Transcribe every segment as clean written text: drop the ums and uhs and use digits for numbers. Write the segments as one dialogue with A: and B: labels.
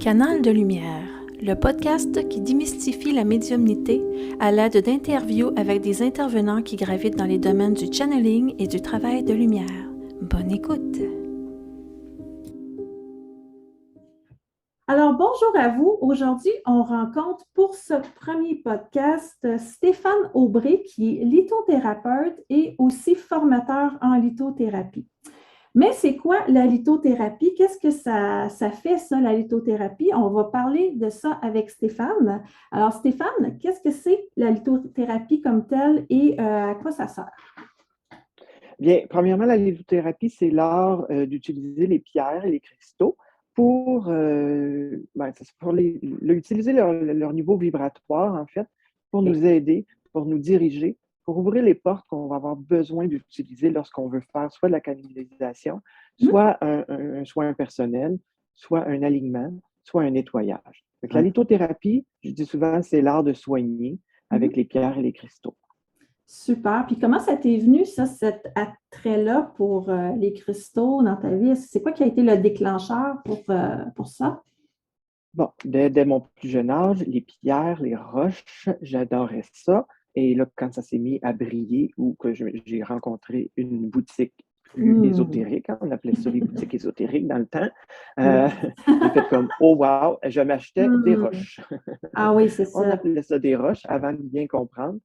A: Canal de lumière, le podcast qui démystifie la médiumnité à l'aide d'interviews avec des intervenants qui gravitent dans les domaines du channeling et du travail de lumière. Bonne écoute!
B: Alors, bonjour à vous. Aujourd'hui, on rencontre pour ce premier podcast Stéphane Aubry, qui est lithothérapeute et aussi formateur en lithothérapie. Mais c'est quoi la lithothérapie? Qu'est-ce que ça fait, ça, la lithothérapie? On va parler de ça avec Stéphane. Alors, Stéphane, qu'est-ce que c'est la lithothérapie comme telle et à quoi ça sert?
C: Bien, premièrement, la lithothérapie, c'est l'art d'utiliser les pierres et les cristaux pour utiliser leur niveau vibratoire, en fait, pour nous aider, pour nous diriger, pour ouvrir les portes qu'on va avoir besoin d'utiliser lorsqu'on veut faire soit de la canalisation, soit un soin personnel, soit un alignement, soit un nettoyage. Donc, la lithothérapie, je dis souvent, c'est l'art de soigner avec les pierres et les cristaux.
B: Super. Puis comment ça t'est venu, ça, cet attrait-là pour les cristaux dans ta vie? C'est quoi qui a été le déclencheur pour ça?
C: Bon, dès mon plus jeune âge, les pierres, les roches, j'adorais ça. Et là, quand ça s'est mis à briller ou que j'ai rencontré une boutique plus ésotérique, on appelait ça les boutiques ésotériques dans le temps, j'ai fait comme « Oh wow! » Je m'achetais des roches.
B: Ah oui, c'est ça.
C: On appelait ça des roches avant de bien comprendre.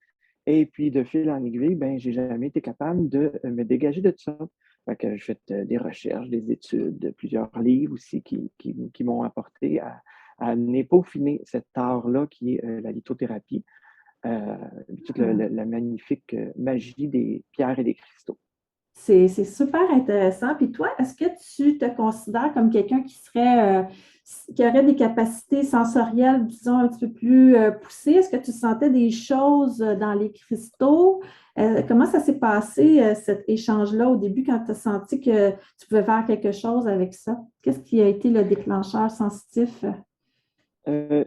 C: Et puis, de fil en aiguille, ben, j'ai jamais été capable de me dégager de ça. Fait que j'ai fait des recherches, des études, plusieurs livres aussi qui m'ont apporté à peaufiner cet art-là qui est la lithothérapie, toute la magnifique magie des pierres et des cristaux.
B: C'est super intéressant. Puis toi, est-ce que tu te considères comme quelqu'un qui aurait des capacités sensorielles, disons, un petit peu plus poussées? Est-ce que tu sentais des choses dans les cristaux? Comment ça s'est passé, cet échange-là, au début, quand tu as senti que tu pouvais faire quelque chose avec ça? Qu'est-ce qui a été le déclencheur sensitif?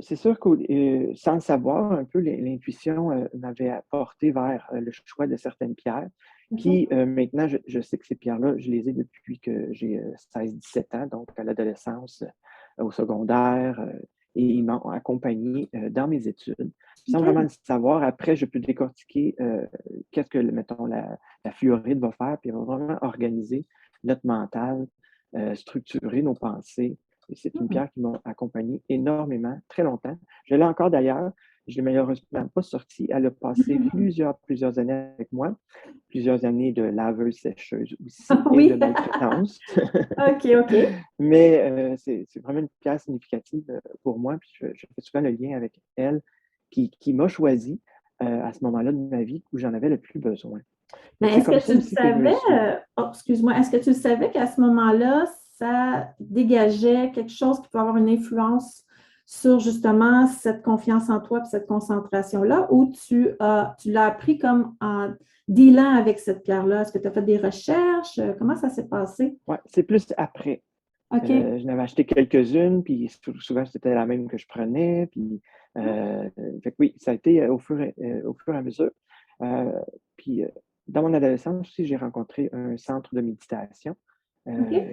C: C'est sûr que sans le savoir, un peu, l'intuition m'avait apporté vers le choix de certaines pierres. Qui, maintenant, je sais que ces pierres-là, je les ai depuis que j'ai 16-17 ans, donc à l'adolescence, au secondaire, et ils m'ont accompagné dans mes études. Sans vraiment le savoir, après, je peux décortiquer qu'est-ce que, mettons, la fluorite va faire, puis elle va vraiment organiser notre mental, structurer nos pensées. Et c'est une pierre qui m'a accompagné énormément, très longtemps. Je l'ai encore d'ailleurs. Je ne l'ai malheureusement pas sortie. Elle a passé plusieurs années avec moi. Plusieurs années de laveuse sécheuse aussi et de maltraitance.
B: OK.
C: Mais c'est vraiment une pierre significative pour moi. Puis je fais souvent le lien avec elle qui m'a choisi à ce moment-là de ma vie où j'en avais le plus besoin.
B: Mais est-ce que tu le savais, excuse-moi, est-ce que tu le savais qu'à ce moment-là, ça dégageait quelque chose qui peut avoir une influence sur justement cette confiance en toi et cette concentration-là, ou tu l'as appris comme en dealant avec cette pierre-là? Est-ce que tu as fait des recherches? Comment ça s'est passé?
C: Oui, c'est plus après.
B: OK.
C: Je n'avais acheté quelques-unes, puis souvent c'était la même que je prenais. Puis, fait que oui, ça a été au fur et à mesure. Puis, dans mon adolescence aussi, j'ai rencontré un centre de méditation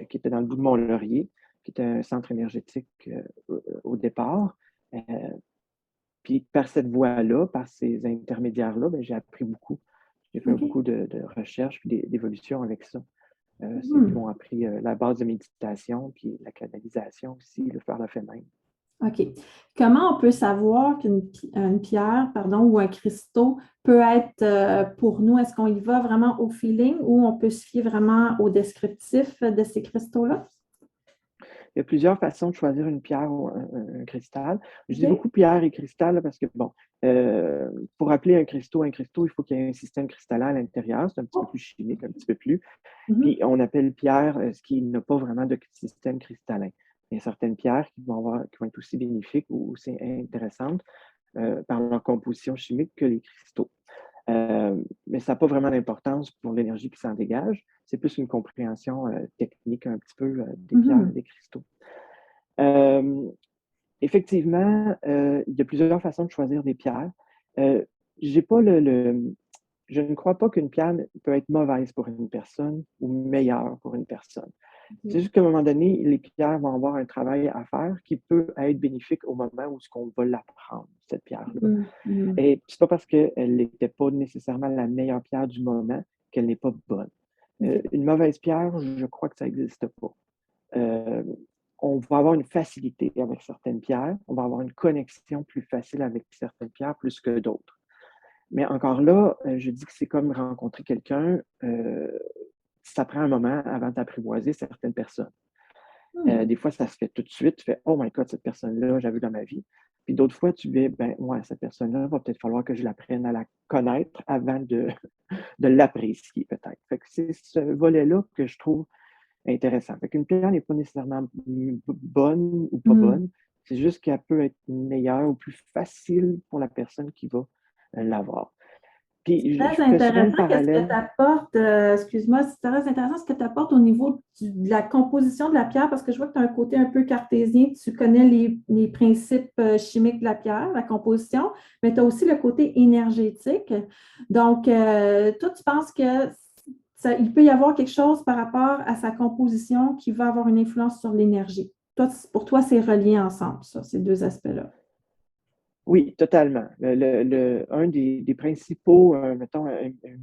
C: qui était dans le bout de Mont-Laurier, qui était un centre énergétique au départ. Puis, par cette voie-là, par ces intermédiaires-là, ben, j'ai appris beaucoup. J'ai fait beaucoup de recherches et d'évolutions avec ça. C'est eux qui m'ont appris la base de méditation, puis la canalisation aussi, le faire le fait même.
B: OK. Comment on peut savoir qu'une pierre, ou un cristaux peut être pour nous? Est-ce qu'on y va vraiment au feeling ou on peut se fier vraiment au descriptif de ces cristaux-là?
C: Il y a plusieurs façons de choisir une pierre ou un cristal. Je dis beaucoup pierre et cristal là, parce que, bon, pour appeler un cristaux, il faut qu'il y ait un système cristallin à l'intérieur. C'est un petit peu plus chimique, un petit peu plus. Puis on appelle pierre ce qui n'a pas vraiment de système cristallin. Il y a certaines pierres qui vont être aussi bénéfiques ou aussi intéressantes par leur composition chimique que les cristaux. Mais ça n'a pas vraiment d'importance pour l'énergie qui s'en dégage. C'est plus une compréhension technique un petit peu des pierres et des cristaux. Effectivement, il y a plusieurs façons de choisir des pierres. J'ai pas je ne crois pas qu'une pierre peut être mauvaise pour une personne ou meilleure pour une personne. C'est juste qu'à un moment donné, les pierres vont avoir un travail à faire qui peut être bénéfique au moment où on va l'apprendre, cette pierre-là. Et c'est pas parce qu'elle n'était pas nécessairement la meilleure pierre du moment qu'elle n'est pas bonne. Une mauvaise pierre, je crois que ça n'existe pas. On va avoir une facilité avec certaines pierres, on va avoir une connexion plus facile avec certaines pierres plus que d'autres. Mais encore là, je dis que c'est comme rencontrer quelqu'un, ça prend un moment avant d'apprivoiser certaines personnes. Des fois, ça se fait tout de suite, tu fais « Oh my God, cette personne-là, j'ai vu dans ma vie ». Puis d'autres fois, tu dis « Ben ouais, cette personne-là, va peut-être falloir que je l'apprenne à la connaître avant de l'apprécier peut-être ». Fait que c'est ce volet-là que je trouve intéressant. Fait qu'une pierre n'est pas nécessairement bonne ou pas bonne, c'est juste qu'elle peut être meilleure ou plus facile pour la personne qui va l'avoir. Puis
B: C'est
C: je
B: très
C: fais souvent le
B: intéressant qu'est-ce que
C: parallèle.
B: tu apportes, excuse-moi, c'est très intéressant ce que tu apportes au niveau de la composition de la pierre, parce que je vois que tu as un côté un peu cartésien, tu connais les principes chimiques de la pierre, la composition, mais tu as aussi le côté énergétique. Donc, toi, tu penses que il peut y avoir quelque chose par rapport à sa composition qui va avoir une influence sur l'énergie. Toi, pour toi, c'est relié ensemble, ça, ces deux aspects-là.
C: Oui, totalement. Un des principaux, mettons,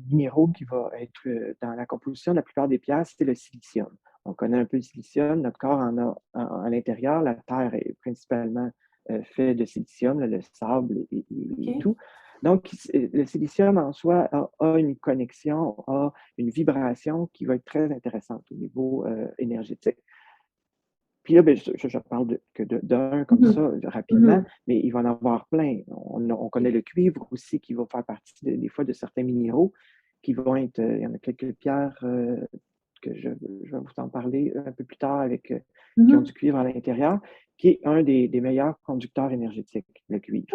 C: minéraux qui va être dans la composition de la plupart des pierres, c'est le silicium. On connaît un peu le silicium, notre corps en a à l'intérieur, la Terre est principalement fait de silicium, le sable et tout. Donc, le silicium en soi a une connexion, a une vibration qui va être très intéressante au niveau énergétique. Puis là, ben, je parle d'un comme ça rapidement, mais il va en avoir plein. On connaît le cuivre aussi qui va faire partie des fois de certains minéraux qui vont être, il y en a quelques pierres que je vais vous en parler un peu plus tard avec qui ont du cuivre à l'intérieur, qui est un des meilleurs conducteurs énergétiques, le cuivre.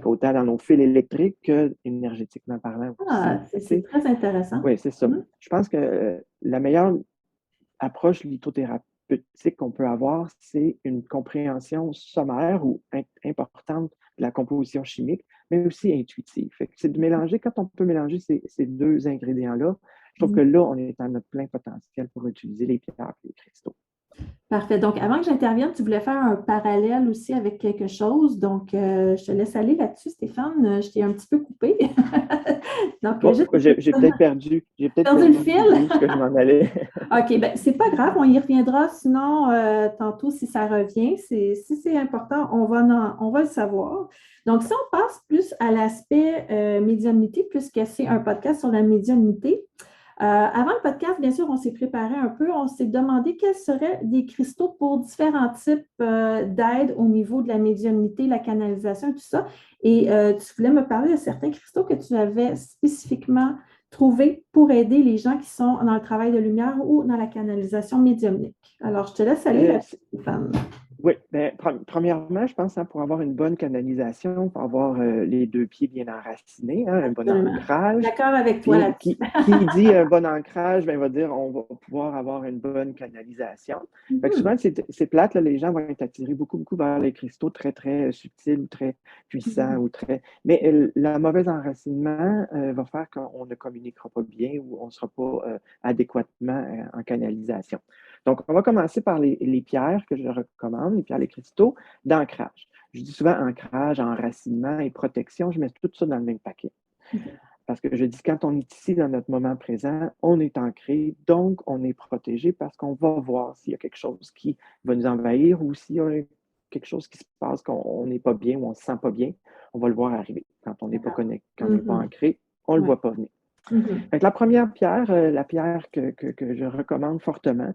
C: Autant dans nos fils électriques que énergétiquement parlant aussi.
B: Ah, c'est très intéressant.
C: Oui, c'est ça. Je pense que la meilleure approche lithothérapeutique qu'on peut avoir, c'est une compréhension sommaire ou importante de la composition chimique, mais aussi intuitive. C'est de mélanger, quand on peut mélanger ces deux ingrédients-là, je trouve que là, on est à notre plein potentiel pour utiliser les pierres et les cristaux.
B: Parfait. Donc, avant que j'intervienne, tu voulais faire un parallèle aussi avec quelque chose. Donc, je te laisse aller là-dessus, Stéphane. Je t'ai un petit peu coupé. Donc,
C: j'ai peut-être perdu. J'ai peut-être
B: perdu le fil.
C: que je m'en allais.
B: OK, bien, c'est pas grave, on y reviendra sinon tantôt si ça revient. Si c'est important, on va le savoir. Donc, si on passe plus à l'aspect médiumnité, puisque c'est un podcast sur la médiumnité, avant le podcast, bien sûr, on s'est préparé un peu, on s'est demandé quels seraient des cristaux pour différents types d'aide au niveau de la médiumnité, la canalisation et tout ça. Et tu voulais me parler de certains cristaux que tu avais spécifiquement trouvés pour aider les gens qui sont dans le travail de lumière ou dans la canalisation médiumnique. Alors, je te laisse aller là-dessus, Stéphane.
C: Oui, bien, premièrement, je pense pour avoir une bonne canalisation, pour avoir les deux pieds bien enracinés, un bon ancrage.
B: D'accord avec toi là-dessus.
C: Qui dit un bon ancrage, bien, va dire on va pouvoir avoir une bonne canalisation. Fait que souvent, c'est plate, là, les gens vont être attirés beaucoup vers les cristaux très, très subtils ou très puissants ou très. Mais le mauvais enracinement va faire qu'on ne communiquera pas bien ou on ne sera pas adéquatement en canalisation. Donc, on va commencer par les pierres que je recommande, les pierres, les cristaux, d'ancrage. Je dis souvent ancrage, enracinement et protection, je mets tout ça dans le même paquet. Parce que je dis, quand on est ici dans notre moment présent, on est ancré, donc on est protégé parce qu'on va voir s'il y a quelque chose qui va nous envahir ou s'il y a quelque chose qui se passe, qu'on n'est pas bien ou on ne se sent pas bien, on va le voir arriver. Quand on n'est pas connecté, quand on n'est pas ancré, on ne le voit pas venir. Fait que la première pierre, la pierre que je recommande fortement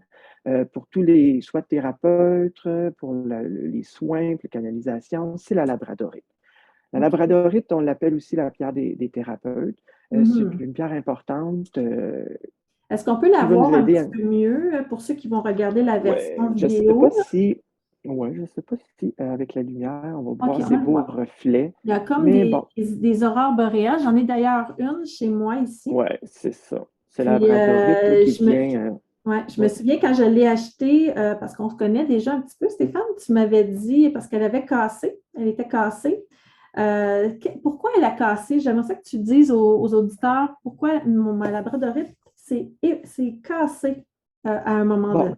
C: pour tous les soit thérapeutes, pour les soins, pour les canalisations, c'est la labradorite. La labradorite, on l'appelle aussi la pierre des thérapeutes. C'est une pierre importante.
B: Est-ce qu'on peut la voir un petit peu mieux pour ceux qui vont regarder la version vidéo?
C: Je ne sais pas si avec la lumière, on va voir ces beaux reflets.
B: Il y a comme des aurores boréales. J'en ai d'ailleurs une chez moi ici.
C: Oui, c'est ça. C'est la labradorite qui vient...
B: je me souviens quand je l'ai achetée, parce qu'on se connaît déjà un petit peu, Stéphane, tu m'avais dit, parce qu'elle avait cassé, elle était cassée. Pourquoi elle a cassé? J'aimerais ça que tu dises aux auditeurs pourquoi ma labradorite s'est cassée à un moment donné.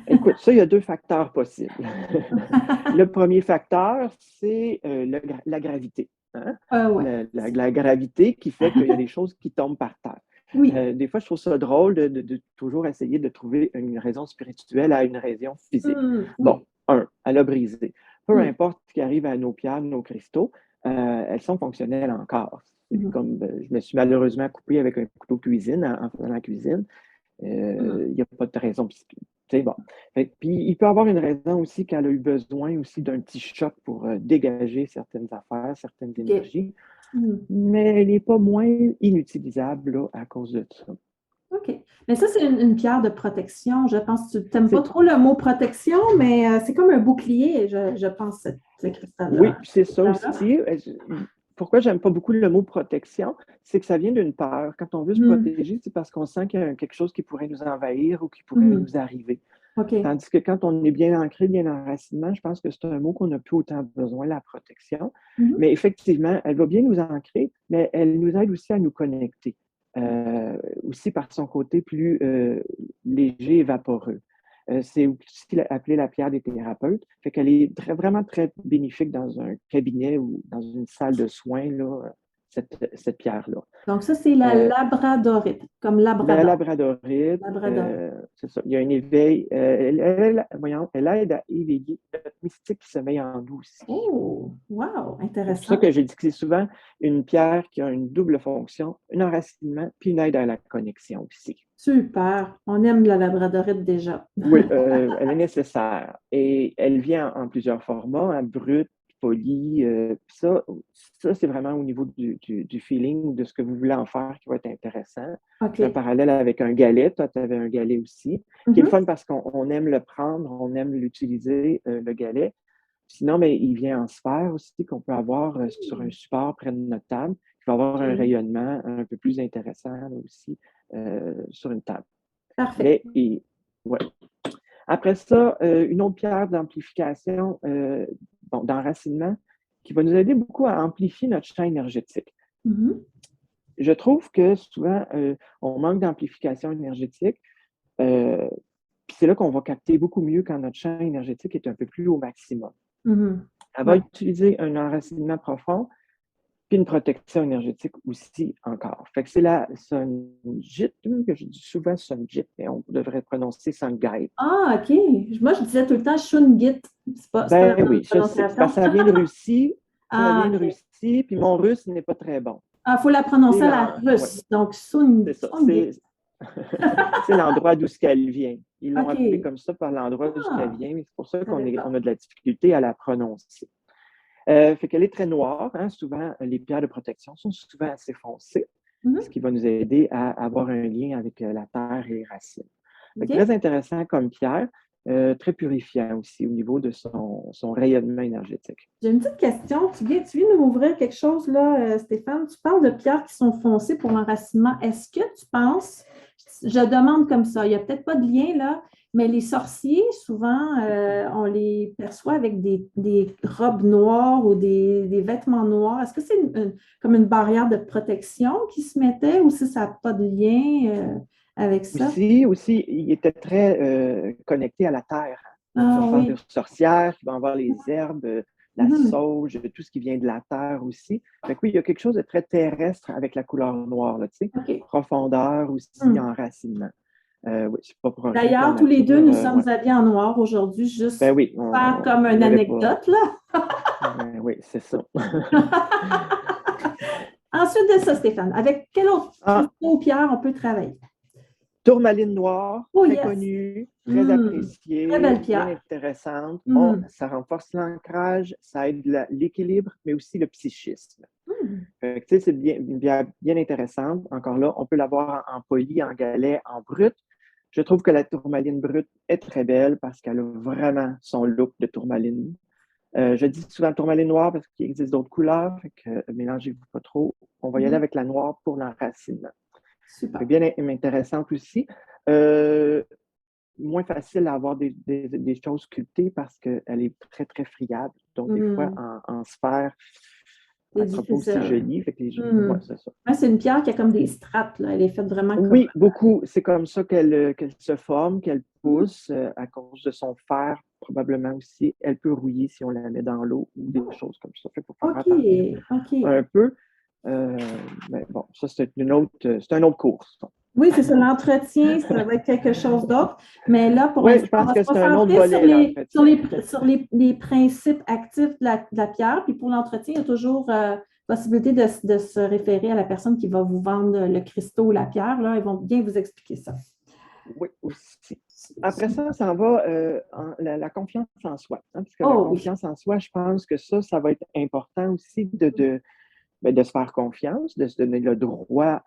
C: Écoute, ça, il y a deux facteurs possibles. Le premier facteur, c'est la gravité. Hein?
B: Ouais.
C: La gravité qui fait qu'il y a des choses qui tombent par terre.
B: Oui.
C: Des fois, je trouve ça drôle de toujours essayer de trouver une raison spirituelle à une raison physique.
B: Oui.
C: Bon, elle a brisé. Peu
B: Oui.
C: importe ce qui arrive à nos pierres, nos cristaux, elles sont fonctionnelles encore. C'est comme, je me suis malheureusement coupé avec un couteau de cuisine en faisant la cuisine. Il n'y a pas de raison. C'est bon. Puis il peut y avoir une raison aussi qu'elle a eu besoin aussi d'un petit choc pour dégager certaines affaires, certaines énergies, mais elle n'est pas moins inutilisable là, à cause de ça.
B: OK. Mais ça, c'est une pierre de protection. Je pense que tu n'aimes pas trop le mot protection, mais c'est comme un bouclier, je pense, ce cristal-là.
C: Oui, c'est ça aussi. Pourquoi j'aime pas beaucoup le mot protection, c'est que ça vient d'une peur. Quand on veut se protéger, c'est parce qu'on sent qu'il y a quelque chose qui pourrait nous envahir ou qui pourrait nous arriver.
B: Okay.
C: Tandis que quand on est bien ancré, bien enracinement, je pense que c'est un mot qu'on n'a plus autant besoin, la protection. Mais effectivement, elle va bien nous ancrer, mais elle nous aide aussi à nous connecter. Aussi par son côté plus léger et vaporeux. C'est aussi appelé la pierre des thérapeutes. Fait qu'elle est vraiment très bénéfique dans un cabinet ou dans une salle de soins, là, cette pierre-là.
B: Donc, ça, c'est la labradorite, comme labrador.
C: La labradorite, c'est ça. Il y a un éveil. Elle aide à éveiller notre mystique qui sommeille en nous aussi.
B: Oh, wow, intéressant.
C: C'est pour ça que je dis que c'est souvent une pierre qui a une double fonction, un enracinement, puis une aide à la connexion aussi.
B: Super. On aime la labradorite déjà.
C: Oui, elle est nécessaire. Et elle vient en plusieurs formats, brut, poli. Ça, c'est vraiment au niveau du feeling, de ce que vous voulez en faire qui va être intéressant.
B: Okay.
C: C'est un parallèle avec un galet. Toi, tu avais un galet aussi, qui est le fun parce qu'on aime le prendre, on aime l'utiliser, le galet. Sinon, mais il vient en sphère aussi, qu'on peut avoir sur un support près de notre table, qui va avoir un rayonnement un peu plus intéressant là, aussi sur une table.
B: Parfait.
C: Ouais. Après ça, une autre pierre d'amplification, d'enracinement, qui va nous aider beaucoup à amplifier notre champ énergétique. Je trouve que souvent, on manque d'amplification énergétique. Puis c'est là qu'on va capter beaucoup mieux quand notre champ énergétique est un peu plus au maximum. Elle va utiliser un enracinement profond, puis une protection énergétique aussi encore. Fait que c'est la Sungit, que je dis souvent Sungit, mais on devrait prononcer Sungite.
B: Ah, OK. Moi, je disais tout le temps Shungit. C'est pas
C: oui, ça vient de Russie. Ça vient de Russie, puis mon russe n'est pas très bon.
B: Ah, il faut la prononcer à la russe. Donc, Sungit.
C: C'est ça. C'est l'endroit d'où elle vient. Ils l'ont appelé comme ça par l'endroit d'où elle vient, mais c'est pour ça qu'on a de la difficulté à la prononcer. Fait qu'elle est très noire. Hein? Souvent, les pierres de protection sont souvent assez foncées, ce qui va nous aider à avoir un lien avec la terre et les racines. Très intéressant comme pierre, très purifiant aussi au niveau de son rayonnement énergétique.
B: J'ai une petite question. Tu viens de m'ouvrir quelque chose là, Stéphane. Tu parles de pierres qui sont foncées pour l'enracinement. Est-ce que tu penses, je demande comme ça, il n'y a peut-être pas de lien là, mais les sorciers, souvent, on les perçoit avec des robes noires ou des vêtements noirs. Est-ce que c'est comme une barrière de protection qui se mettait ou si ça n'a pas de lien avec ça?
C: Aussi, il était très connecté à la terre. On parle de sorcières qui vont avoir les herbes, la sauge, tout ce qui vient de la terre aussi. Fait que oui, il y a quelque chose de très terrestre avec la couleur noire, là, tu sais. Profondeur aussi, enracinement. Oui, c'est pas pour
B: D'ailleurs, tous les deux, nous sommes habillés en noir aujourd'hui, juste pour faire comme une anecdote, là.
C: Oui, c'est ça.
B: Ensuite de ça, Stéphane, avec quel autre pierre on peut travailler?
C: Tourmaline noire, très connue, très appréciée,
B: très belle pierre.
C: bien intéressante. Ça renforce l'ancrage, ça aide l'équilibre, mais aussi le psychisme. C'est une pierre bien intéressante. Encore là, on peut l'avoir en poli, en galet, en brut. Je trouve que la tourmaline brute est très belle parce qu'elle a vraiment son look de tourmaline. Je dis souvent tourmaline noire parce qu'il existe d'autres couleurs, fait que mélangez-vous pas trop. On va y aller avec la noire pour l'enracinement.
B: Super.
C: Bien intéressante aussi. Moins facile à avoir des choses sculptées parce qu'elle est très, très friable. Donc, des fois, en sphère, elle ne sera pas aussi jolie. Fait que ouais, c'est ça.
B: Ouais, c'est une pierre qui a comme des strates, là. Elle est faite vraiment comme...
C: Oui, beaucoup. C'est comme ça qu'elle se forme, qu'elle pousse à cause de son fer, probablement aussi. Elle peut rouiller si on la met dans l'eau ou des choses comme ça. Fait qu'il faut faire attention un peu. Mais bon, ça, c'est un autre course.
B: Oui, c'est ça. L'entretien, ça va être quelque chose d'autre. Mais là, pour
C: l'instant, je pense que c'est un autre volet.
B: Sur les principes actifs de la pierre. Puis pour l'entretien, il y a toujours possibilité de se référer à la personne qui va vous vendre le cristaux ou la pierre. Là, ils vont bien vous expliquer ça.
C: Oui, aussi. Après ça va la confiance en soi. Parce que la confiance en soi, je pense que ça va être important aussi de se faire confiance, de se donner le droit.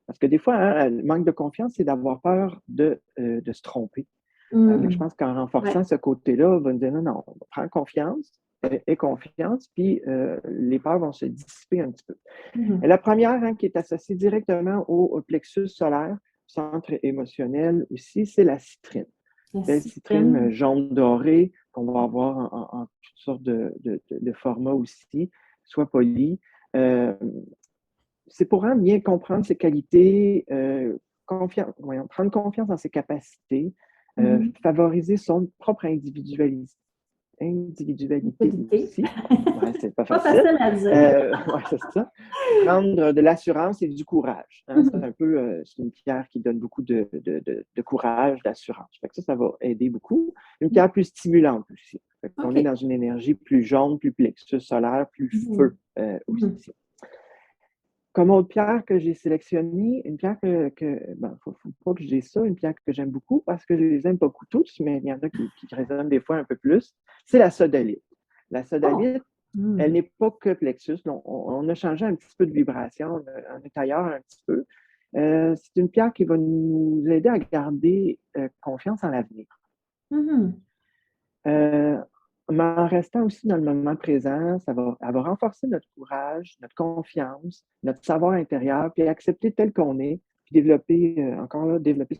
C: Parce que des fois, le manque de confiance, c'est d'avoir peur de se tromper. Je pense qu'en renforçant ce côté-là, on va nous dire non, prends confiance, aie confiance, puis les peurs vont se dissiper un petit peu. Et la première, qui est associée directement au plexus solaire, centre émotionnel aussi, c'est la citrine. La citrine jaune dorée qu'on va avoir en toutes sortes de formats aussi, soit poli. C'est pour vraiment bien comprendre ses qualités, prendre confiance dans ses capacités, favoriser son propre individualité aussi. Ouais, c'est pas facile.
B: Pas facile à dire.
C: C'est ça. Prendre de l'assurance et du courage. C'est un peu, c'est une pierre qui donne beaucoup de courage, d'assurance. Fait que ça va aider beaucoup. Une pierre plus stimulante aussi. On est dans une énergie plus jaune, plus plexus solaire, plus feu aussi. Comme autre pierre que j'ai sélectionnée, une pierre faut pas que j'ai ça, une pierre que j'aime beaucoup parce que je les aime pas tous, mais il y en a qui résonnent des fois un peu plus, c'est la sodalite. La sodalite, elle n'est pas que plexus. On a changé un petit peu de vibration, on est ailleurs un petit peu. C'est une pierre qui va nous aider à garder confiance en l'avenir. Mais en restant aussi dans le moment présent, elle va renforcer notre courage, notre confiance, notre savoir intérieur, puis accepter tel qu'on est, puis développer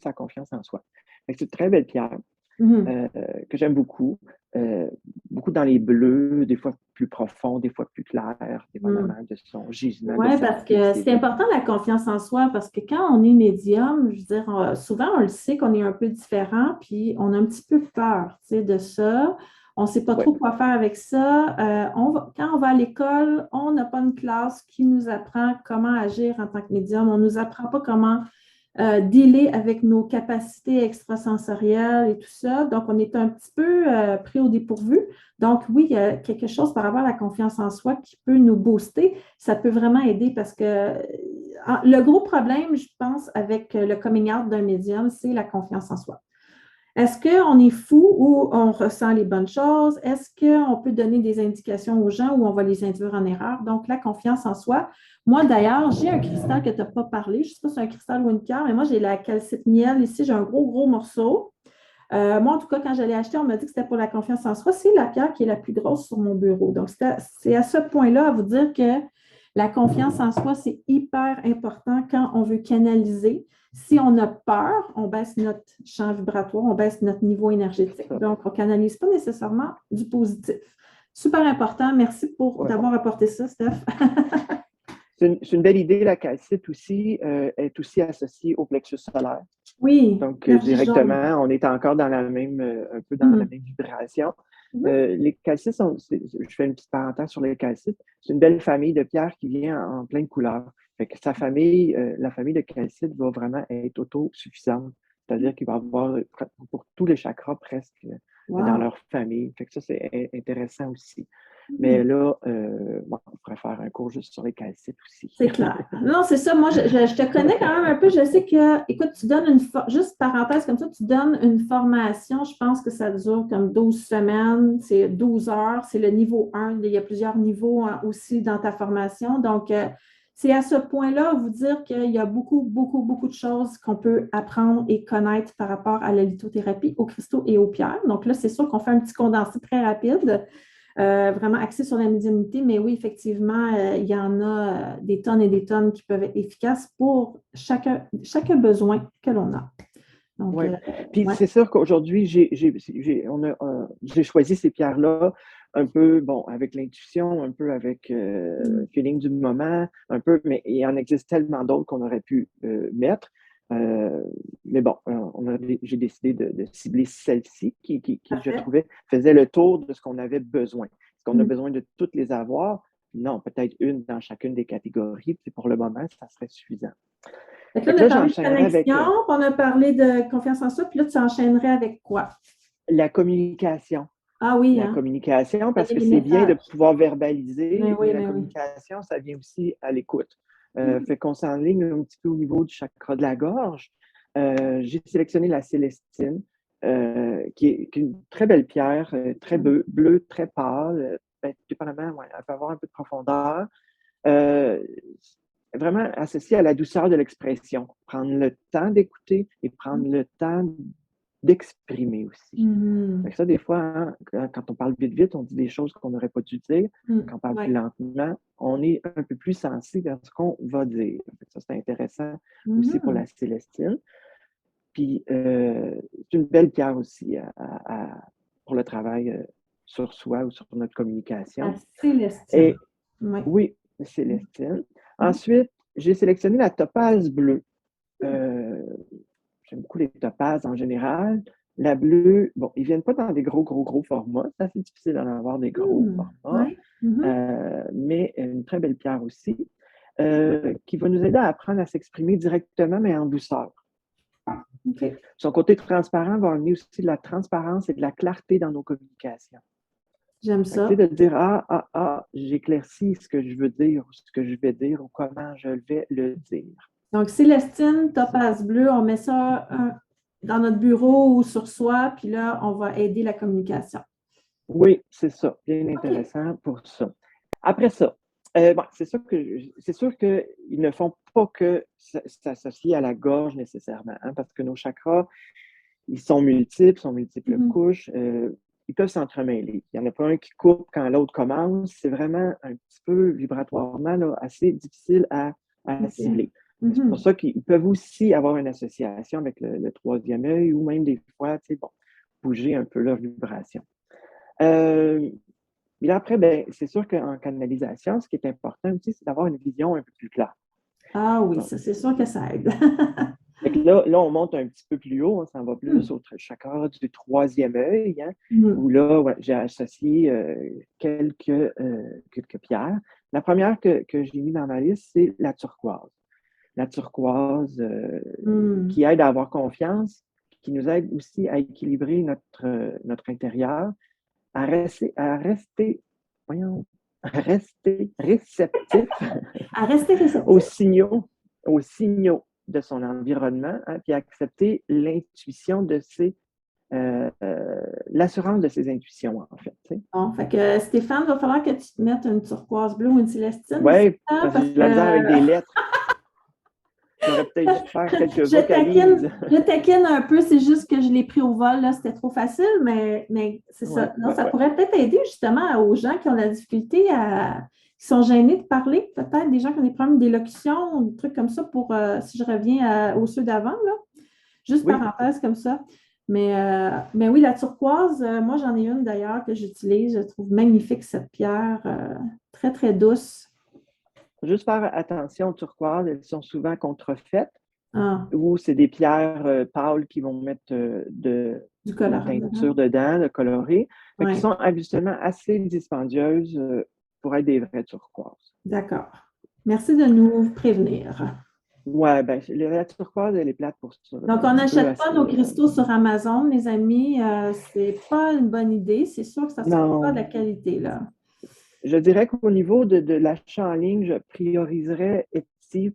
C: sa confiance en soi. C'est une très belle pierre que j'aime beaucoup. Beaucoup dans les bleus, des fois plus profonds, des fois plus clairs, dépendamment de son gisement.
B: Oui, parce que c'est important la confiance en soi, parce que quand on est médium, je veux dire, souvent on le sait qu'on est un peu différent, puis on a un petit peu peur, de ça. On ne sait pas trop quoi faire avec ça. Quand on va à l'école, on n'a pas une classe qui nous apprend comment agir en tant que médium. On ne nous apprend pas comment dealer avec nos capacités extrasensorielles et tout ça. Donc, on est un petit peu pris au dépourvu. Donc, oui, il y a quelque chose par rapport à la confiance en soi qui peut nous booster. Ça peut vraiment aider parce que le gros problème, je pense, avec le coming out d'un médium, c'est la confiance en soi. Est-ce qu'on est fou ou on ressent les bonnes choses? Est-ce qu'on peut donner des indications aux gens ou on va les induire en erreur? Donc, la confiance en soi. Moi, d'ailleurs, j'ai un cristal que tu n'as pas parlé. Je ne sais pas si c'est un cristal ou une pierre, mais moi, j'ai la calcite miel ici. J'ai un gros morceau. Moi, en tout cas, quand j'allais acheter, on m'a dit que c'était pour la confiance en soi. C'est la pierre qui est la plus grosse sur mon bureau. Donc, c'est à ce point-là à vous dire que la confiance en soi, c'est hyper important quand on veut canaliser. Si on a peur, on baisse notre champ vibratoire, on baisse notre niveau énergétique. Donc, on ne canalise pas nécessairement du positif. Super important. Merci d'avoir apporté ça, Steph.
C: C'est une belle idée. La calcite aussi est aussi associée au plexus solaire.
B: Oui.
C: Donc, directement, on est encore dans un peu dans la même vibration. Les calcites je fais une petite parenthèse sur les calcites, c'est une belle famille de pierres qui vient en plein de couleurs. Fait que la famille de calcite va vraiment être autosuffisante. C'est-à-dire qu'il va y avoir pour tous les chakras presque dans leur famille. Fait que ça, c'est intéressant aussi. Mais là, on pourrait faire un cours juste sur les calcites aussi.
B: C'est clair. Non, c'est ça. Moi, je te connais quand même un peu. Je sais que, écoute, tu donnes juste parenthèse comme ça, tu donnes une formation. Je pense que ça dure comme 12 semaines. C'est 12 heures. C'est le niveau 1. Il y a plusieurs niveaux aussi dans ta formation. Donc, c'est à ce point-là vous dire qu'il y a beaucoup de choses qu'on peut apprendre et connaître par rapport à la lithothérapie, aux cristaux et aux pierres. Donc là, c'est sûr qu'on fait un petit condensé très rapide. Vraiment axé sur la médiumnité, mais oui, effectivement, il y en a des tonnes et des tonnes qui peuvent être efficaces pour chaque besoin que l'on a.
C: Puis c'est sûr qu'aujourd'hui, j'ai choisi ces pierres-là un peu, bon, avec l'intuition, un peu avec le feeling du moment, un peu, mais il en existe tellement d'autres qu'on aurait pu mettre. Mais bon, j'ai décidé de cibler celle-ci qui, je
B: Parfait.
C: trouvais, faisait le tour de ce qu'on avait besoin. Est-ce qu'on a
B: Mm.
C: besoin de toutes les avoir? Non, peut-être une dans chacune des catégories. Puis pour le moment, ça serait suffisant.
B: Fait que là,
C: Fait
B: on
C: que
B: a
C: là,
B: parlé de
C: j'enchaînerai avec
B: connexion, on a parlé de confiance en soi, puis là, tu enchaînerais avec quoi?
C: la communication.
B: Ah oui,
C: La
B: hein?
C: communication, parce que
B: Les
C: c'est bien de
B: messages.
C: pouvoir verbaliser, mais la
B: Mais oui.
C: communication, ça vient aussi à l'écoute. Fait qu'on s'enligne un petit peu au niveau du chakra de la gorge. J'ai sélectionné la célestine, qui est une très belle pierre, très bleue, très pâle. Dépendamment, ouais, elle peut avoir un peu de profondeur. Vraiment associée à la douceur de l'expression. Prendre le temps d'écouter et prendre le temps d'exprimer aussi. Fait que ça, des fois, hein, quand on parle vite, on dit des choses qu'on n'aurait pas dû dire. Quand on parle plus lentement, on est un peu plus sensible à ce qu'on va dire. Fait que ça, c'est intéressant aussi pour la célestine. Puis, c'est une belle pierre aussi pour le travail sur soi ou sur notre communication.
B: La célestine.
C: Et oui, célestine. Ensuite, j'ai sélectionné la topaze bleue. J'aime beaucoup les topazes en général. La bleue, bon, ils ne viennent pas dans des gros formats. C'est assez difficile d'en avoir des gros formats. Mais une très belle pierre aussi, qui va nous aider à apprendre à s'exprimer directement, mais en douceur.
B: Okay.
C: Son côté transparent va amener aussi de la transparence et de la clarté dans nos communications.
B: J'aime ça.
C: De dire, j'éclaircis ce que je veux dire, ou ce que je vais dire, ou comment je vais le dire.
B: Donc, célestine, topaze bleue, on met ça dans notre bureau ou sur soi, puis là, on va aider la communication.
C: Oui, c'est ça. Bien intéressant pour ça. Après ça, c'est sûr qu'ils ne font pas que s'associer à la gorge nécessairement, hein, parce que nos chakras, ils sont multiples couches. Ils peuvent s'entremêler. Il n'y en a pas un qui coupe quand l'autre commence. C'est vraiment un petit peu vibratoirement là, assez difficile à cibler. C'est pour ça qu'ils peuvent aussi avoir une association avec le troisième œil ou même des fois, bouger un peu leur vibration. Mais là, après, c'est sûr qu'en canalisation, ce qui est important aussi, c'est d'avoir une vision un peu plus claire.
B: Ah oui, ça, c'est sûr que ça aide.
C: Fait que là, on monte un petit peu plus haut, on s'en va plus au chakra du troisième œil, hein, où là, j'ai associé quelques pierres. La première que j'ai mis dans ma liste, c'est la turquoise. La turquoise qui aide à avoir confiance, qui nous aide aussi à équilibrer notre intérieur, à rester réceptif, aux signaux de son environnement, hein, puis accepter l'intuition de l'assurance de ses intuitions, en fait.
B: Bon, fait que Stéphane, il va falloir que tu te mettes une turquoise bleue ou une célestine.
C: Oui, parce que j'ai de la misère avec des lettres. J'aurais peut-être dû faire quelques vocalises.
B: Je taquine un peu, c'est juste que je l'ai pris au vol, là, c'était trop facile, mais c'est ça. Non, ça pourrait peut-être aider justement aux gens qui ont la difficulté qui sont gênés de parler, peut-être des gens qui ont des problèmes d'élocution ou des trucs comme ça pour, si je reviens aux ceux d'avant, là. Juste parenthèse comme ça. Mais oui, la turquoise, moi j'en ai une d'ailleurs que j'utilise, je trouve magnifique cette pierre, très très douce.
C: Juste faire attention aux turquoises, elles sont souvent contrefaites, ou c'est des pierres pâles qui vont mettre de la teinture dedans, de coloré, qui sont habituellement assez dispendieuses pour être des vraies turquoises.
B: D'accord. Merci de nous prévenir.
C: Oui, la turquoise, elle est plate pour ça.
B: Donc, on n'achète pas nos cristaux sur Amazon, les amis. C'est pas une bonne idée. C'est sûr que ça ne sera pas de la qualité, là.
C: Je dirais qu'au niveau de l'achat en ligne, je prioriserais Etsy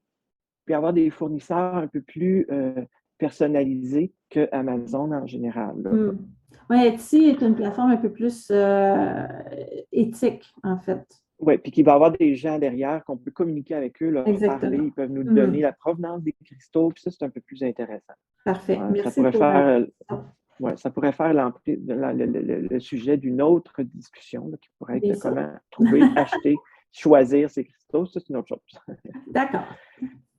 C: puis avoir des fournisseurs un peu plus personnalisés que Amazon en général.
B: Oui, Etsy est une plateforme un peu plus éthique, en fait.
C: Oui, puis qu'il va y avoir des gens derrière qu'on peut communiquer avec eux, leur parler, ils peuvent nous donner la provenance des cristaux, puis ça, c'est un peu plus intéressant.
B: Parfait. Merci
C: ça pourrait faire le sujet d'une autre discussion, là, qui pourrait être comment trouver, acheter, choisir ces cristaux. Ça, c'est une autre chose.
B: D'accord.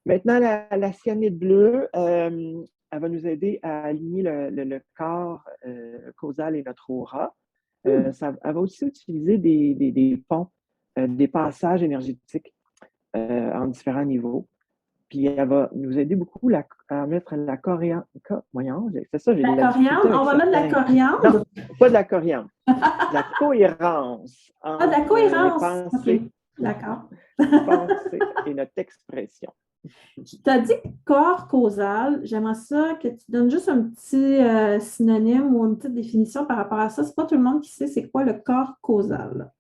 C: Maintenant, la cyanide bleue, elle va nous aider à aligner le corps causal et notre aura.
B: Hmm.
C: Elle va aussi utiliser des ponts, des passages énergétiques en différents niveaux. Puis elle va nous aider beaucoup à mettre la coriandre. Voyons, c'est ça, j'ai de
B: La
C: la difficulté
B: coriandre,
C: avec
B: on va mettre de la
C: certains.
B: coriandre.
C: Non, pas de la coriandre. De la cohérence
B: Ah, de la
C: entre les
B: cohérence. OK,
C: pensées,
B: d'accord.
C: pensées et notre expression.
B: Tu as dit corps causal. J'aimerais ça que tu donnes juste un petit synonyme ou une petite définition par rapport à ça. C'est pas tout le monde qui sait c'est quoi le corps causal.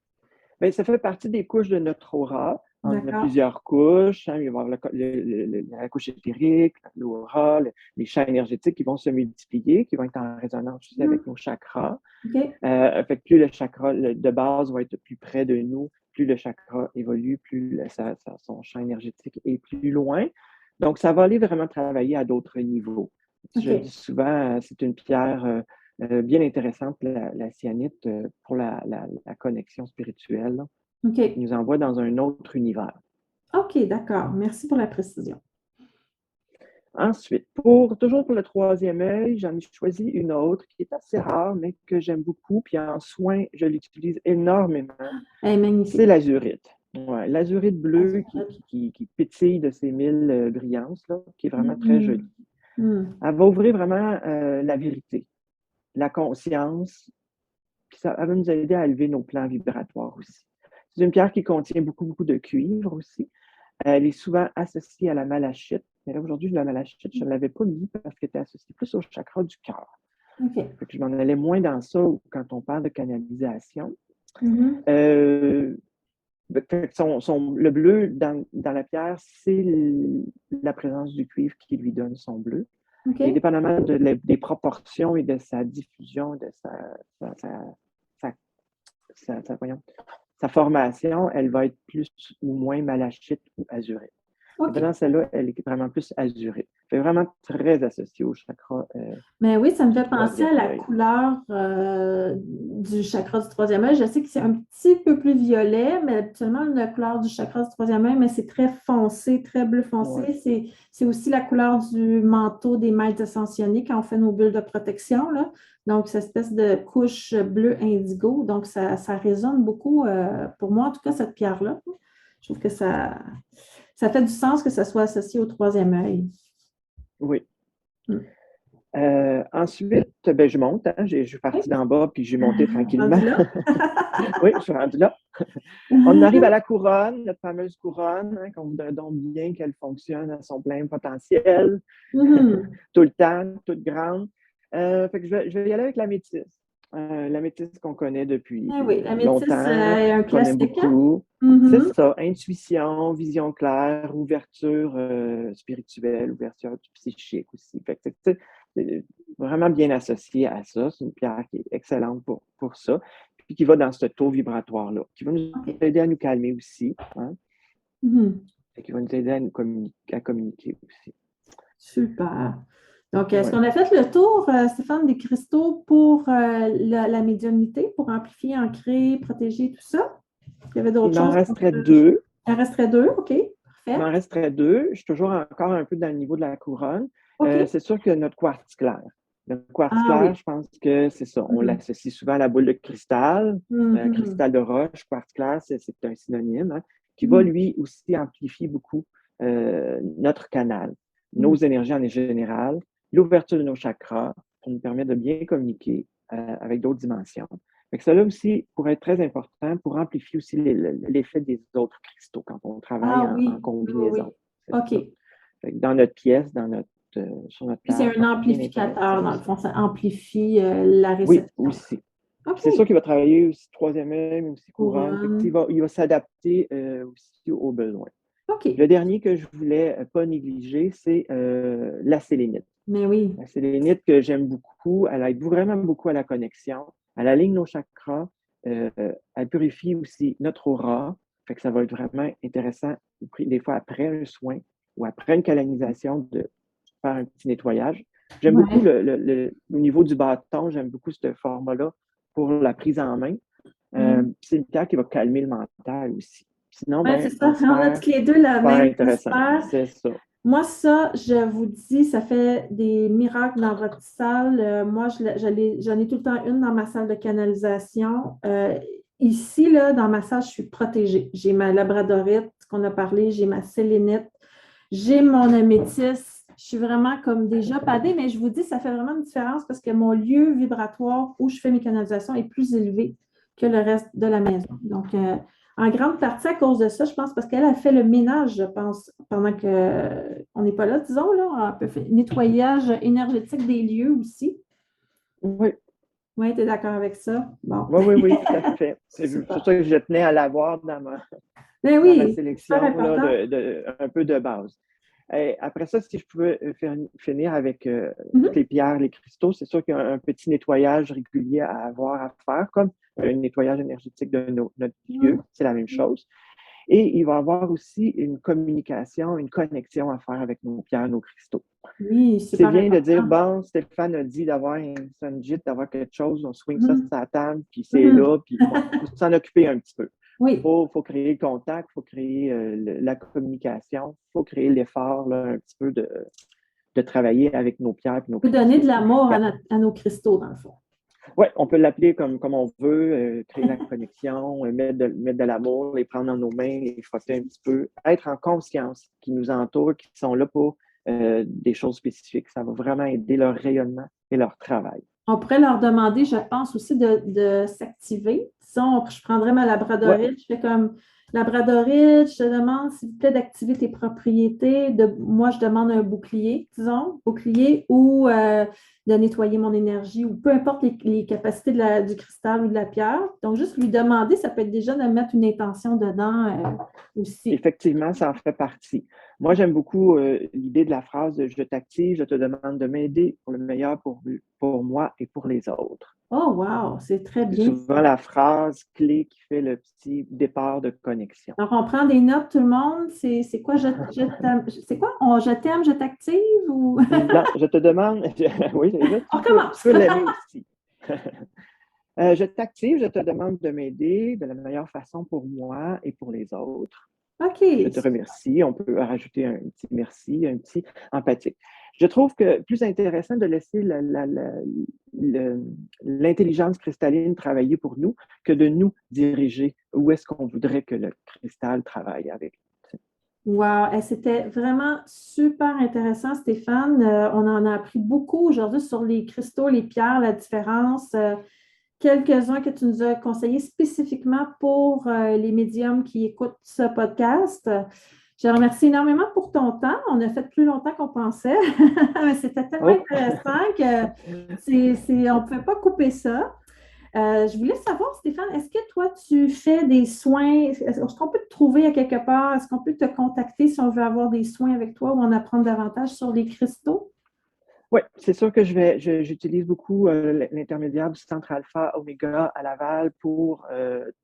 C: Bien, ça fait partie des couches de notre aura. On a
B: D'accord.
C: plusieurs couches. Hein. Il va y avoir la couche éthérique, l'aura, les champs énergétiques qui vont se multiplier, qui vont être en résonance aussi avec nos chakras.
B: OK.
C: Fait que plus le chakra de base va être plus près de nous, plus le chakra évolue, plus son champ énergétique est plus loin. Donc, ça va aller vraiment travailler à d'autres niveaux. Je
B: OK.
C: dis souvent, c'est une pierre bien intéressante, la cyanite, pour la connexion spirituelle, là,
B: OK.
C: qui nous envoie dans un autre univers.
B: OK, d'accord. Merci pour la précision.
C: Ensuite, toujours pour le troisième œil, j'en ai choisi une autre qui est assez rare, mais que j'aime beaucoup. Puis en soins, je l'utilise énormément.
B: Elle est
C: C'est
B: magnifique.
C: l'azurite. Ouais, l'azurite bleue qui pétille de ses mille brillances, là, qui est vraiment très jolie. Elle va ouvrir vraiment la vérité, la conscience, puis elle va nous aider à élever nos plans vibratoires aussi. C'est une pierre qui contient beaucoup, beaucoup de cuivre aussi. Elle est souvent associée à la malachite. Mais là, aujourd'hui, la malachite, je ne l'avais pas mis parce qu'elle était associée plus au chakra du cœur.
B: OK.
C: Je m'en allais moins dans ça quand on parle de canalisation.
B: Mhm.
C: Le bleu dans la pierre, c'est la présence du cuivre qui lui donne son bleu.
B: OK.
C: Et dépendamment des proportions et de sa diffusion, de sa formation, elle va être plus ou moins malachite ou azurite.
B: OK.
C: Maintenant, celle-là, elle est vraiment plus azurée. C'est vraiment très associée au chakra.
B: Mais oui, ça me fait
C: du
B: penser à la
C: troisième œil.
B: couleur du chakra du troisième œil. Je sais que c'est un petit peu plus violet, mais habituellement, la couleur du chakra du troisième œil, mais c'est très foncé, très bleu foncé.
C: Ouais.
B: C'est aussi la couleur du manteau des maîtres ascensionnés quand on fait nos bulles de protection, là. Donc, cette espèce de couche bleu indigo. Donc, ça résonne beaucoup, pour moi, en tout cas, cette pierre-là. Je trouve que ça fait du sens que ça soit associé au troisième œil.
C: Oui.
B: Mm.
C: Ensuite, ben, je monte. Hein, je suis parti d'en bas, puis j'ai monté tranquillement.
B: Rendu là?
C: Oui, je suis rendu là. On arrive à la couronne, notre fameuse couronne, hein, qu'on voudrait donc bien qu'elle fonctionne à son plein potentiel, tout le temps, toute grande. Fait que je vais y aller avec la métisse. La métisse qu'on connaît depuis
B: Ah oui, la métisse
C: longtemps,
B: est un
C: qu'on aime
B: classique. Hein?
C: beaucoup.
B: Mhm.
C: C'est ça, intuition, vision claire, ouverture spirituelle, ouverture psychique aussi. Fait que c'est vraiment bien associé à ça. C'est une pierre qui est excellente pour ça, puis qui va dans ce taux vibratoire-là, qui va nous aider à nous calmer aussi, hein? Et qui va nous aider à communiquer aussi.
B: Super. Donc, est-ce qu'on a fait le tour, Stéphane, des cristaux pour la médiumnité, pour amplifier, ancrer, protéger, tout ça? Il y avait d'autres choses?
C: Il m'en resterait deux.
B: Il en resterait deux, OK. Parfait.
C: Il m'en resterait deux. Je suis toujours encore un peu dans le niveau de la couronne.
B: OK.
C: C'est sûr que notre quartz clair. Le quartz clair, je pense que c'est ça. On l'associe souvent à la boule de cristal. Cristal de roche, quartz clair, c'est un synonyme, hein, qui va lui aussi amplifier beaucoup notre canal, nos énergies en général, l'ouverture de nos chakras pour nous permettre de bien communiquer avec d'autres dimensions. Fait que cela aussi pourrait être très important pour amplifier aussi l'effet des autres cristaux quand on travaille en combinaison.
B: OK.
C: Fait que dans notre pièce, sur notre table.
B: C'est un amplificateur, dans le fond, ça amplifie la réception.
C: Oui, aussi.
B: Okay.
C: C'est sûr qu'il va travailler aussi troisième œil, mais aussi couronne. Il va s'adapter aussi aux besoins.
B: Okay.
C: Le dernier que je ne voulais pas négliger, c'est la sélénite.
B: Mais oui.
C: La sélénite que j'aime beaucoup, elle aide vraiment beaucoup à la connexion. Elle aligne nos chakras. Elle purifie aussi notre aura. Fait que ça va être vraiment intéressant, des fois après un soin ou après une canalisation, de faire un petit nettoyage. J'aime beaucoup au niveau du bâton, j'aime beaucoup ce format-là pour la prise en main. C'est une pierre qui va calmer le mental aussi. Sinon,
B: c'est ça. On a toutes les deux la même
C: intéressant. C'est ça.
B: Moi, ça, je vous dis, ça fait des miracles dans votre salle. Moi, j'en ai tout le temps une dans ma salle de canalisation. Ici, là, dans ma salle, je suis protégée. J'ai ma labradorite, qu'on a parlé, j'ai ma sélénite, j'ai mon améthyste. Je suis vraiment comme déjà padée, mais je vous dis, ça fait vraiment une différence parce que mon lieu vibratoire où je fais mes canalisations est plus élevé que le reste de la maison. Donc, en grande partie à cause de ça, je pense, parce qu'elle a fait le ménage, je pense, pendant qu'on n'est pas là, disons, là, un peu fait nettoyage énergétique des lieux aussi.
C: Oui,
B: Oui, tu es d'accord avec ça? Bon.
C: oui, tout à fait. C'est
B: Super.
C: pour ça que je tenais à l'avoir dans
B: Ben
C: ma
B: oui,
C: sélection
B: super important.
C: là, un peu de base. Et après ça, si je pouvais finir avec toutes
B: Mhm.
C: les pierres, les cristaux, c'est sûr qu'il y a un petit nettoyage régulier à avoir à faire, comme un nettoyage énergétique de notre lieu,
B: Mhm.
C: c'est la même chose. Et il va y avoir aussi une communication, une connexion à faire avec nos pierres, nos cristaux.
B: Oui,
C: C'est
B: super
C: bien de dire,
B: important.
C: bon, Stéphane a dit d'avoir un sunjit, d'avoir quelque chose, on swing ça sur
B: Mhm.
C: la table, puis c'est
B: Mhm.
C: là, puis bon, il faut s'en occuper un petit peu.
B: Oui.
C: Faut créer le contact, il faut créer la communication, il faut créer l'effort là, un petit peu de travailler avec nos pierres et nos
B: On peut donner de
C: cristaux.
B: l'amour à nos cristaux, dans le fond.
C: Oui, on peut l'appeler comme on veut, créer la connexion, mettre de l'amour, les prendre dans nos mains, les frotter un petit peu, être en conscience qui nous entourent, qui sont là pour des choses spécifiques. Ça va vraiment aider leur rayonnement et leur travail.
B: On pourrait leur demander, je pense aussi, de s'activer. Disons, je prendrais ma
C: Ouais,
B: labradorite, je fais comme labradorite, je te demande s'il vous plaît d'activer tes propriétés. Moi, je demande un bouclier, disons, bouclier, ou de nettoyer mon énergie, ou peu importe les capacités du cristal ou de la pierre. Donc, juste lui demander, ça peut être déjà de mettre une intention dedans aussi.
C: effectivement, ça en fait partie. Moi, j'aime beaucoup l'idée de la phrase je t'active, je te demande de m'aider pour le meilleur pour moi et pour les autres.
B: Oh, wow, c'est très
C: C'est
B: bien
C: souvent
B: ça.
C: la phrase clé qui fait le petit départ de connexion.
B: Donc, on prend des notes, tout le monde. C'est quoi, je t'aime? C'est quoi? Je t'aime, je t'active ou.
C: Non, je te demande, oui, là,
B: On
C: tu
B: recommence.
C: peux l'aimer aussi. Je t'active, je te demande de m'aider de la meilleure façon pour moi et pour les autres. Je
B: OK.
C: te remercie. On peut rajouter un petit merci, un petit empathique. Je trouve que plus intéressant de laisser l'intelligence cristalline travailler pour nous que de nous diriger où est-ce qu'on voudrait que le cristal travaille avec.
B: Wow. C'était vraiment super intéressant, Stéphane. On en a appris beaucoup aujourd'hui sur les cristaux, les pierres, la différence. Quelques-uns que tu nous as conseillés spécifiquement pour les médiums qui écoutent ce podcast. Je te remercie énormément pour ton temps. On a fait plus longtemps qu'on pensait. C'était tellement
C: Oh,
B: intéressant que on ne pouvait pas couper ça. Je voulais savoir, Stéphane, est-ce que toi, tu fais des soins? Est-ce qu'on peut te trouver à quelque part? Est-ce qu'on peut te contacter si on veut avoir des soins avec toi ou en apprendre davantage sur les cristaux?
C: oui, c'est sûr que j'utilise beaucoup l'intermédiaire du centre alpha oméga à Laval pour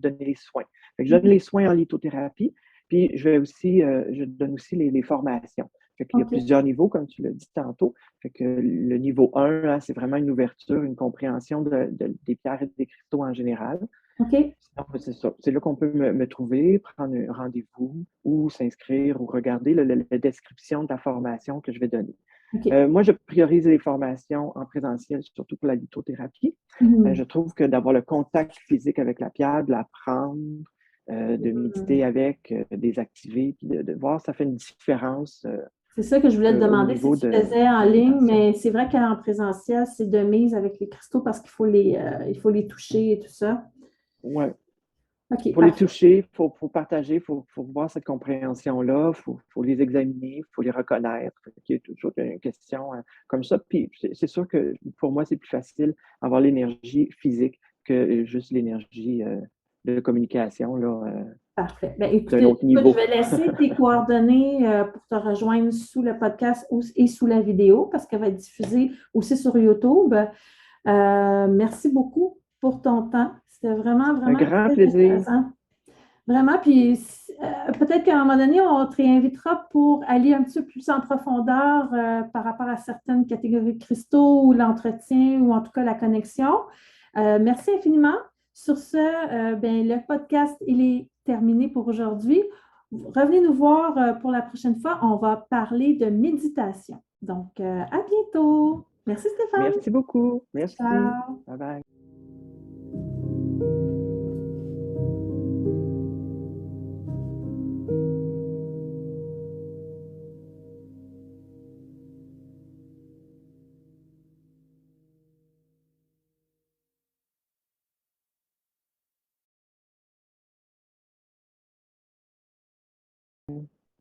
C: donner les soins. Fait que je donne les soins en lithothérapie, puis je donne aussi les formations. Fait qu'il y a
B: OK.
C: plusieurs niveaux, comme tu l'as dit tantôt. Fait que le niveau 1, hein, c'est vraiment une ouverture, une compréhension des pierres et des cristaux en général.
B: OK.
C: Sinon, c'est ça. C'est là qu'on peut me trouver, prendre un rendez-vous ou s'inscrire ou regarder la description de la formation que je vais donner.
B: OK.
C: Moi, je priorise les formations en présentiel, surtout pour la lithothérapie. Je
B: Mhm.
C: trouve que d'avoir le contact physique avec la pierre, de la prendre, de méditer
B: Mhm.
C: avec, désactiver, puis de voir, ça fait une différence
B: C'est ça que je voulais te
C: au
B: demander si
C: niveau
B: tu
C: de
B: faisais en ligne,
C: l'intention.
B: mais c'est vrai qu'en présentiel, c'est de mise avec les cristaux parce il faut les toucher et tout ça.
C: Ouais.
B: OK,
C: Pour les
B: parfait.
C: toucher, il faut partager, il faut voir cette compréhension-là, faut les examiner, il faut les reconnaître. Il y a toujours une question comme ça. Puis c'est sûr que pour moi, c'est plus facile d'avoir l'énergie physique que juste l'énergie de communication là,
B: Parfait. Ben,
C: d'un
B: écoute,
C: autre
B: je
C: niveau.
B: vais laisser tes coordonnées pour te rejoindre sous le podcast et sous la vidéo parce qu'elle va être diffusée aussi sur YouTube. Merci beaucoup pour ton temps. C'était vraiment,
C: Un
B: vraiment
C: grand
B: très
C: plaisir.
B: intéressant. Vraiment, puis peut-être qu'à un moment donné, on te réinvitera pour aller un petit peu plus en profondeur par rapport à certaines catégories de cristaux ou l'entretien ou en tout cas la connexion. Merci infiniment. Sur ce, ben, le podcast, il est terminé pour aujourd'hui. revenez nous voir pour la prochaine fois. On va parler de méditation. Donc, à bientôt. Merci Stéphane.
C: Merci beaucoup. Merci.
B: Ciao.
C: Bye bye.